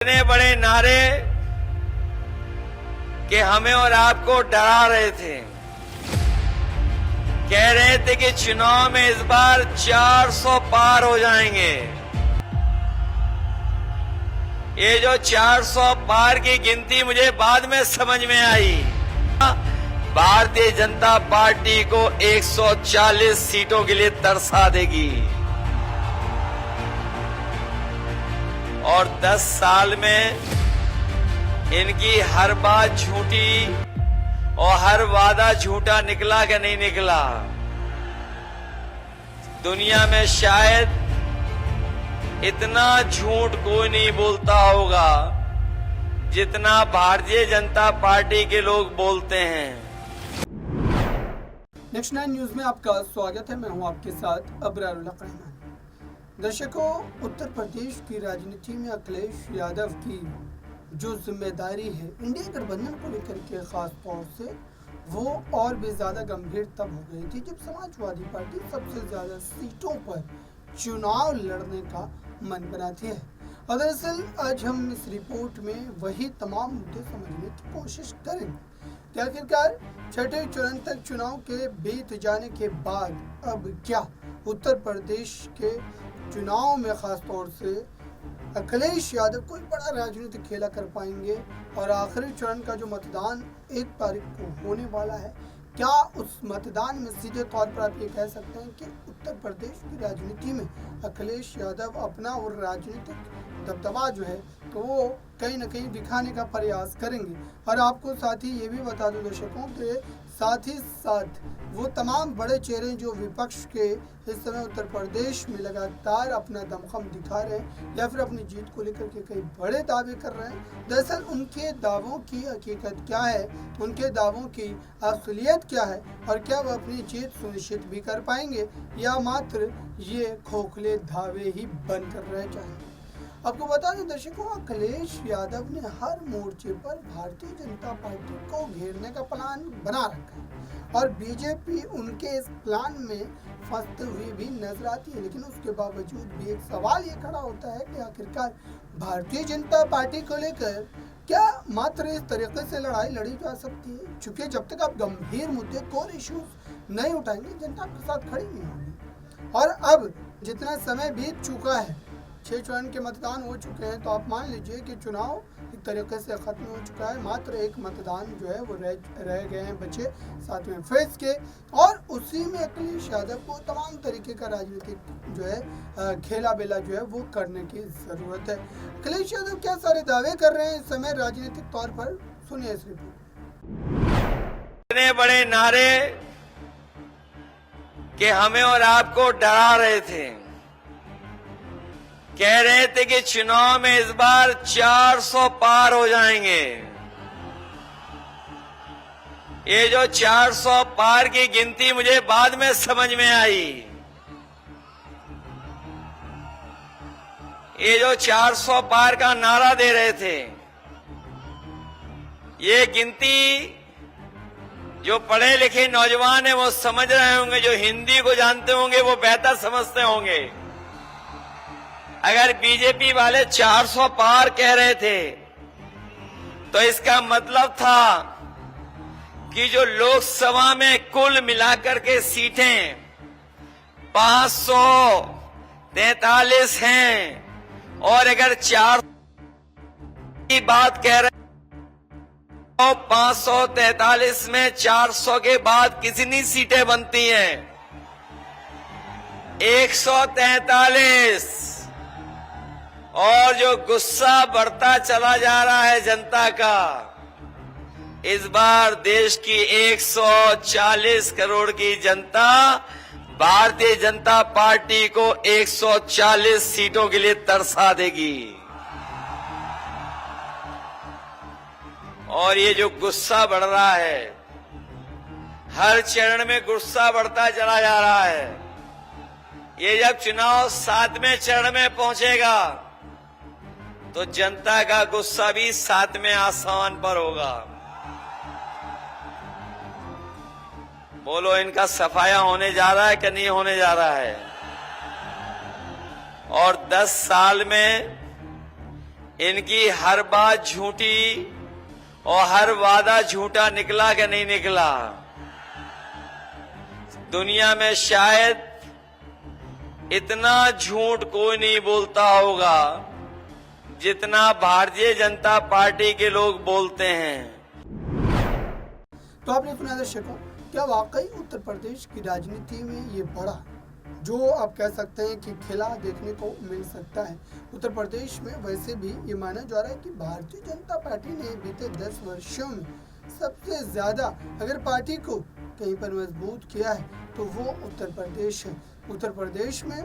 इतने बड़े नारे कि हमें और आपको डरा रहे थे। कह रहे थे कि चुनाव में इस बार 400 पार हो जाएंगे। ये जो 400 पार की गिनती मुझे बाद में समझ में आई। भारतीय जनता पार्टी को 140 सीटों के लिए तरसा देगी और 10 साल में इनकी हर बात झूठी और हर वादा झूठा निकला कि नहीं निकला। दुनिया में शायद इतना झूठ कोई नहीं बोलता होगा जितना भारतीय जनता पार्टी के लोग बोलते हैं। नेक्स्ट 9 न्यूज में आपका स्वागत है। मैं हूं आपके साथ अबरारुल रहमान। दर्शकों, उत्तर प्रदेश की राजनीति में अखिलेश यादव की जो जिम्मेदारी है इंडिया गठबंधन को लेकर के खास तौर से वो और भी ज्यादा गंभीर तब हो गई थी जब समाजवादी पार्टी सबसे ज्यादा सीटों पर चुनाव लड़ने का मन बनाती है। और दरअसल आज हम इस रिपोर्ट में वही तमाम मुद्दे समझने की कोशिश करेंगे कि आखिरकार छठे चरण तक चुनाव के बीत जाने के बाद अब क्या उत्तर प्रदेश के चुनाव में खास तौर से अखिलेश यादव कोई बड़ा राजनीतिक खेला कर पाएंगे और आखिरी चरण का जो मतदान 1 तारीख को होने वाला है, क्या उस मतदान में सीधे तौर पर आप ये कह सकते हैं कि उत्तर प्रदेश की राजनीति में अखिलेश यादव अपना और राजनीतिक दबदबा जो है तो वो कहीं ना कहीं दिखाने का प्रयास करेंगे। और आपको साथ ही ये भी बता दूं दर्शकों के साथ ही साथ वो तमाम बड़े चेहरे जो विपक्ष के इस समय उत्तर प्रदेश में लगातार अपना दमखम दिखा रहे हैं या फिर अपनी जीत को लेकर के कई बड़े दावे कर रहे हैं, दरअसल उनके दावों की हकीकत क्या है, उनके दावों की असलियत क्या है और क्या वो अपनी जीत सुनिश्चित भी कर पाएंगे या मात्र ये खोखले दावे ही बन कर रह जाएंगे। आपको बता दें दर्शकों, अखिलेश यादव ने हर मोर्चे पर भारतीय जनता पार्टी को घेरने का प्लान बना रखा है और बीजेपी उनके इस प्लान में फंसते हुए भी नजर आती है। लेकिन उसके बावजूद भी एक सवाल ये खड़ा होता है कि आखिरकार भारतीय जनता पार्टी को लेकर क्या मात्र इस तरीके से लड़ाई लड़ी जा सकती है? चूंकि जब तक आप गंभीर मुद्दे कोर इश्यूज नहीं उठाएंगे जनता आपके साथ खड़ी नहीं होगी। और अब जितना समय बीत चुका है, 6 चरण के मतदान हो चुके हैं, तो आप मान लीजिए कि चुनाव एक तरीके से खत्म हो चुका है। मात्र एक मतदान जो है वो रह गए हैं बचे 7वें फेज के और उसी में अखिलेश यादव को तमाम तरीके का राजनीतिक जो है खेला बेला जो है वो करने की जरूरत है। अखिलेश यादव क्या सारे दावे कर रहे हैं इस समय राजनीतिक तौर पर, सुनिए इस रिपोर्ट। इतने बड़े नारे कि हमें और आपको डरा रहे थे। कह रहे थे कि चुनाव में इस बार 400 पार हो जाएंगे। ये जो 400 पार की गिनती मुझे बाद में समझ में आई। ये जो 400 पार का नारा दे रहे थे, ये गिनती जो पढ़े लिखे नौजवान हैं वो समझ रहे होंगे, जो हिंदी को जानते होंगे वो बेहतर समझते होंगे। अगर बीजेपी वाले 400 पार कह रहे थे तो इसका मतलब था कि जो लोकसभा में कुल मिलाकर के सीटें 543 हैं और अगर 4 की बात कह रहे तो 543 में 400 के बाद कितनी सीटें बनती हैं? 143। और जो गुस्सा बढ़ता चला जा रहा है जनता का, इस बार देश की 140 करोड़ की जनता भारतीय जनता पार्टी को 140 सीटों के लिए तरसा देगी। और ये जो गुस्सा बढ़ रहा है, हर चरण में गुस्सा बढ़ता चला जा रहा है। ये जब चुनाव 7वें चरण में पहुंचेगा तो जनता का गुस्सा भी 7वें आसमान पर होगा। बोलो, इनका सफाया होने जा रहा है कि नहीं होने जा रहा है? और 10 साल में इनकी हर बात झूठी और हर वादा झूठा निकला कि नहीं निकला। दुनिया में शायद इतना झूठ कोई नहीं बोलता होगा जितना भारतीय जनता पार्टी के लोग बोलते हैं। तो आपने सुना दर्शकों, क्या वाकई उत्तर प्रदेश की राजनीति में ये बड़ा जो आप कह सकते हैं कि खिला देखने को मिल सकता है। उत्तर प्रदेश में वैसे भी ये माना जा रहा है कि भारतीय जनता पार्टी ने बीते 10 वर्षों में सबसे ज्यादा अगर पार्टी को कहीं पर मजबूत किया है तो वो उत्तर प्रदेश है। उत्तर प्रदेश में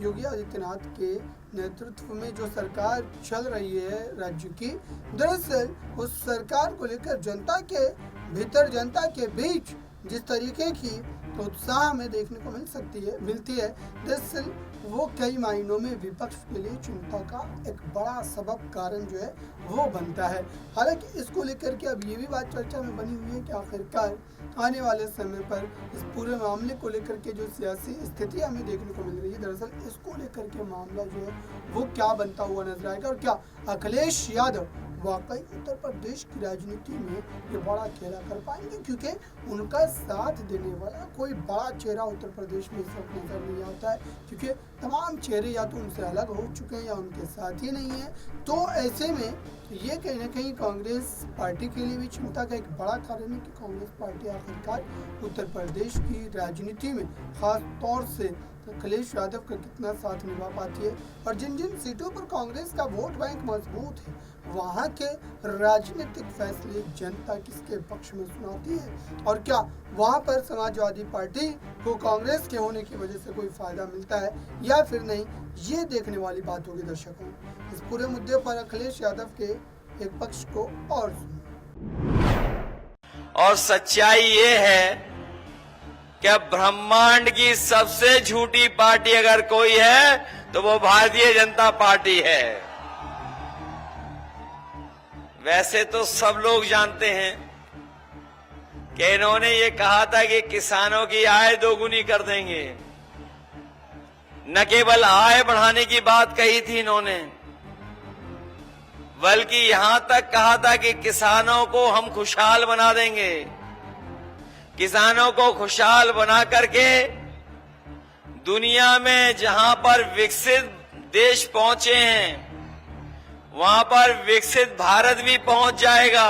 योगी आदित्यनाथ के नेतृत्व में जो सरकार चल रही है राज्य की, दरअसल उस सरकार को लेकर जनता के भीतर, जनता के बीच जिस तरीके की तो उत्साह हमें देखने को मिलती है, दरअसल वो कई मायनों में विपक्ष के लिए चिंता का एक बड़ा सबब कारण जो है वो बनता है। हालांकि इसको लेकर के अब ये भी बात चर्चा में बनी हुई है कि आखिरकार आने वाले समय पर इस पूरे मामले को लेकर के जो सियासी स्थिति हमें देखने को मिल रही है, दरअसल इसको लेकर के मामला जो है वो क्या बनता हुआ नजर आएगा और क्या अखिलेश यादव वाकई उत्तर प्रदेश की राजनीति में ये बड़ा खेला कर पाएंगे, क्योंकि उनका साथ देने वाला कोई बड़ा चेहरा उत्तर प्रदेश में इस वक्त नजर नहीं आता है, क्योंकि तमाम चेहरे या तो उनसे अलग हो चुके हैं या उनके साथ ही नहीं है। तो ऐसे में ये कहीं ना कहीं कांग्रेस पार्टी के लिए भी चिंता का एक बड़ा कारण है कि कांग्रेस पार्टी आखिरकार उत्तर प्रदेश की राजनीति में खास तौर से अखिलेश यादव का कितना साथ निभा पाती है और जिन जिन सीटों पर कांग्रेस का वोट बैंक मजबूत है वहां के राजनीतिक फैसले जनता किसके पक्ष में सुनाती है और क्या वहां पर समाजवादी पार्टी को कांग्रेस के होने की वजह से कोई फायदा मिलता है या फिर नहीं, ये देखने वाली बात होगी दर्शकों। इस पूरे मुद्दे पर अखिलेश यादव के एक पक्ष को और सच्चाई ये है कि ब्रह्मांड की सबसे झूठी पार्टी अगर कोई है तो वो भारतीय जनता पार्टी है। वैसे तो सब लोग जानते हैं कि इन्होंने ये कहा था कि किसानों की आय दोगुनी कर देंगे। न केवल आय बढ़ाने की बात कही थी इन्होंने, बल्कि यहां तक कहा था कि किसानों को हम खुशहाल बना देंगे। किसानों को खुशहाल बना करके दुनिया में जहां पर विकसित देश पहुंचे हैं वहां पर विकसित भारत भी पहुंच जाएगा।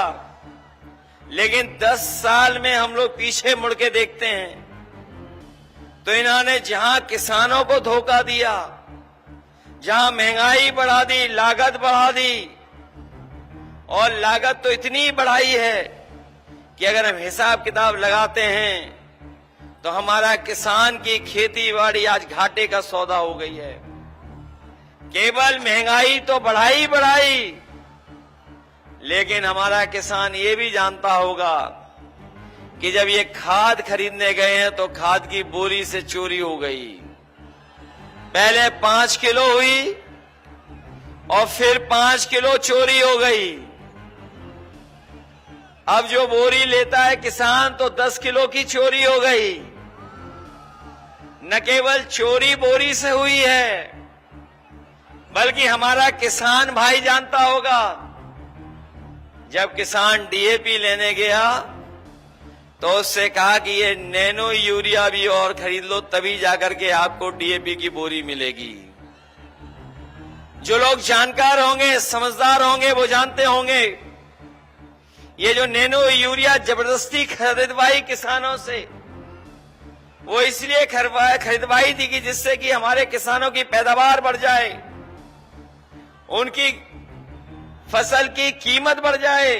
लेकिन 10 साल में हम लोग पीछे मुड़ के देखते हैं तो इन्होंने जहां किसानों को धोखा दिया, जहां महंगाई बढ़ा दी, लागत बढ़ा दी, और लागत तो इतनी बढ़ाई है कि अगर हम हिसाब किताब लगाते हैं तो हमारा किसान की खेती बाड़ी आज घाटे का सौदा हो गई है। केवल महंगाई तो बढ़ाई, लेकिन हमारा किसान ये भी जानता होगा कि जब ये खाद खरीदने गए हैं तो खाद की बोरी से चोरी हो गई। पहले 5 किलो हुई और फिर 5 किलो चोरी हो गई। अब जो बोरी लेता है किसान तो 10 किलो की चोरी हो गई। न केवल चोरी बोरी से हुई है बल्कि हमारा किसान भाई जानता होगा, जब किसान डीएपी लेने गया तो उससे कहा कि ये नैनो यूरिया भी और खरीद लो तभी जाकर के आपको डीएपी की बोरी मिलेगी। जो लोग जानकार होंगे, समझदार होंगे, वो जानते होंगे ये जो नैनो यूरिया जबरदस्ती खरीदवाई किसानों से, वो इसलिए खरीदवाई थी कि जिससे कि हमारे किसानों की पैदावार बढ़ जाए, उनकी फसल की कीमत बढ़ जाए।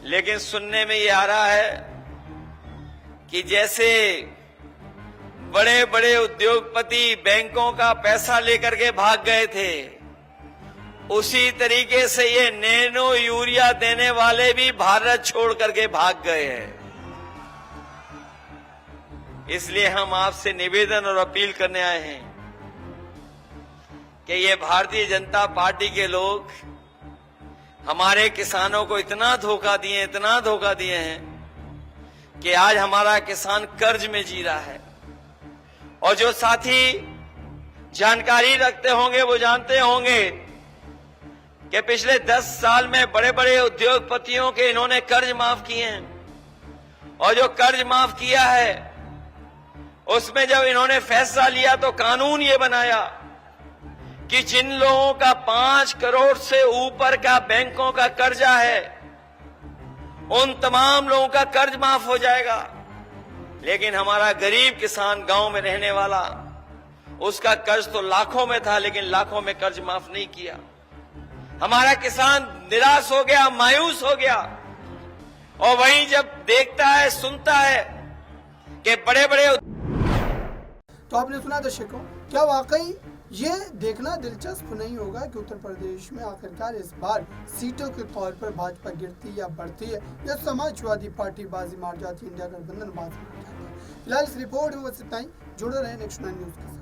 लेकिन सुनने में ये आ रहा है कि जैसे बड़े बड़े उद्योगपति बैंकों का पैसा लेकर के भाग गए थे, उसी तरीके से ये नैनो यूरिया देने वाले भी भारत छोड़ करके भाग गए हैं। इसलिए हम आपसे निवेदन और अपील करने आए हैं कि ये भारतीय जनता पार्टी के लोग हमारे किसानों को इतना धोखा दिए हैं कि आज हमारा किसान कर्ज में जी रहा है। और जो साथी जानकारी रखते होंगे वो जानते होंगे कि पिछले 10 साल में बड़े बड़े उद्योगपतियों के इन्होंने कर्ज माफ किए हैं और जो कर्ज माफ किया है उसमें जब इन्होंने फैसला लिया तो कानून ये बनाया कि जिन लोगों का 5 करोड़ से ऊपर का बैंकों का कर्जा है उन तमाम लोगों का कर्ज माफ हो जाएगा। लेकिन हमारा गरीब किसान गांव में रहने वाला उसका कर्ज तो लाखों में था लेकिन लाखों में कर्ज माफ नहीं किया। हमारा किसान निराश हो गया, मायूस हो गया और वहीं जब देखता है सुनता है कि बड़े बड़े तो आपने सुना दर्शकों, क्या वाकई ये देखना दिलचस्प नहीं होगा कि उत्तर प्रदेश में आखिरकार इस बार सीटों के तौर पर भाजपा गिरती या बढ़ती है या समाजवादी पार्टी बाजी मार जाती है, इंडिया गठबंधन बाजी मार जाती है। फिलहाल इस रिपोर्ट में बस इतना ही। जुड़े रहे नेक्स्ट 9 न्यूज के साथ।